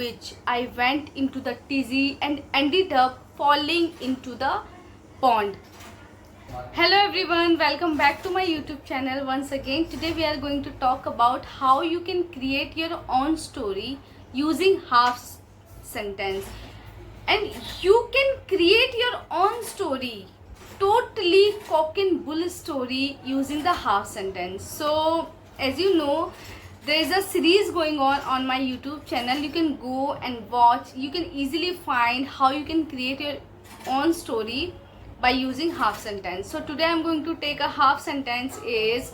which I went into the tizzy and ended up falling into the pond. Hello everyone, welcome back to my YouTube channel once again. Today we are going to talk about how you can create your own story using half sentence. And you can create your own story, totally cock and bull story using the half sentence. So as you know, there is a series going on my YouTube channel. You can go and watch. You can easily find how you can create your own story by using half sentence. So today I'm going to take a half sentence is,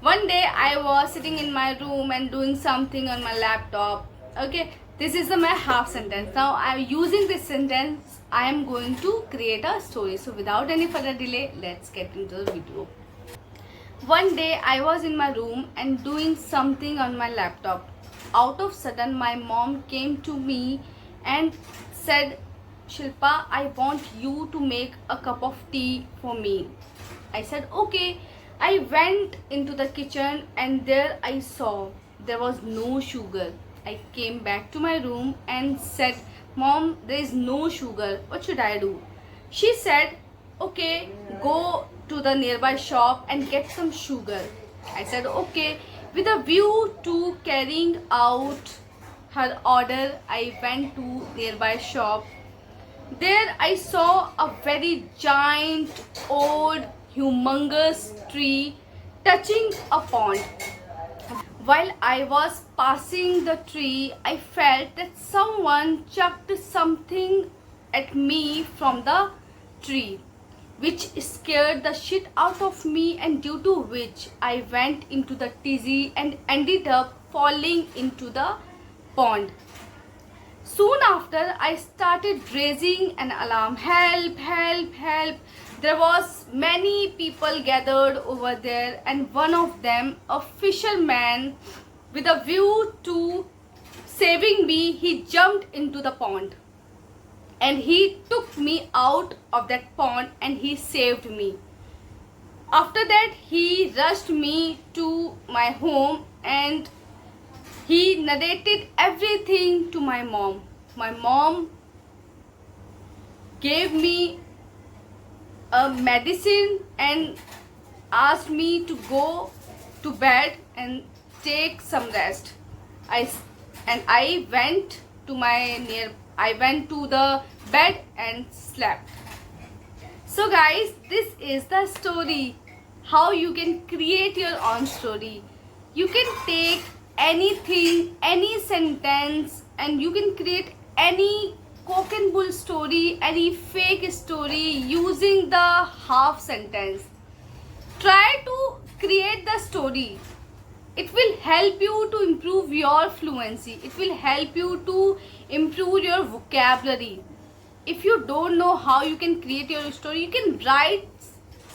one day I was sitting in my room and doing something on my laptop. Okay, this is my half sentence. Now I'm using this sentence, I am going to create a story. So without any further delay, let's get into the video. One day I was in my room and doing something on my laptop. Out of sudden my mom came to me and said, "Shilpa, I want you to make a cup of tea for me." I said, "Okay." I went into the kitchen and there I saw there was no sugar. I came back to my room and said, "Mom, there is no sugar. What should I do?" She said, "Okay, go to the nearby shop and get some sugar." I said, "Okay." With a view to carrying out her order, I went to nearby shop. There I saw a very giant, old, humongous tree touching a pond. While I was passing the tree, I felt that someone chucked something at me from the tree, which scared the shit out of me, and due to which I went into the tizzy and ended up falling into the pond. Soon after, I started raising an alarm. "Help, help, help." There was many people gathered over there, and one of them, a fisherman, with a view to saving me, he jumped into the pond. And he took me out of that pond and he saved me. After that, he rushed me to my home and he narrated everything to my mom. My mom gave me a medicine and asked me to go to bed and take some rest. I went to the bed and slept. So guys, this is the story, how you can create your own story. You can take anything, any sentence, and you can create any cock and bull story, any fake story using the half sentence. Try to create the story. It will help you to improve your fluency. It will help you to improve your vocabulary. If you don't know how you can create your story, you can write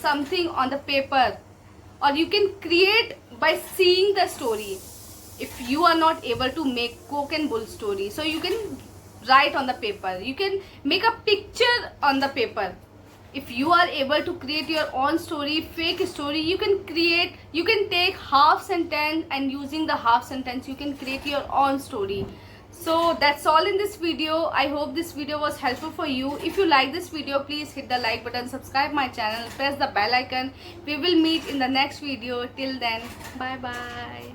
something on the paper, or you can create by seeing the story. If you are not able to make cock and bull story, so you can write on the paper. You can make a picture on the paper. If you are able to create your own story, fake story, you can take half sentence, and using the half sentence you can create your own story. So that's all in this video. I hope this video was helpful for you. If you like this video, please hit the like button, subscribe my channel, press the bell icon. We will meet in the next video. Till then, bye bye.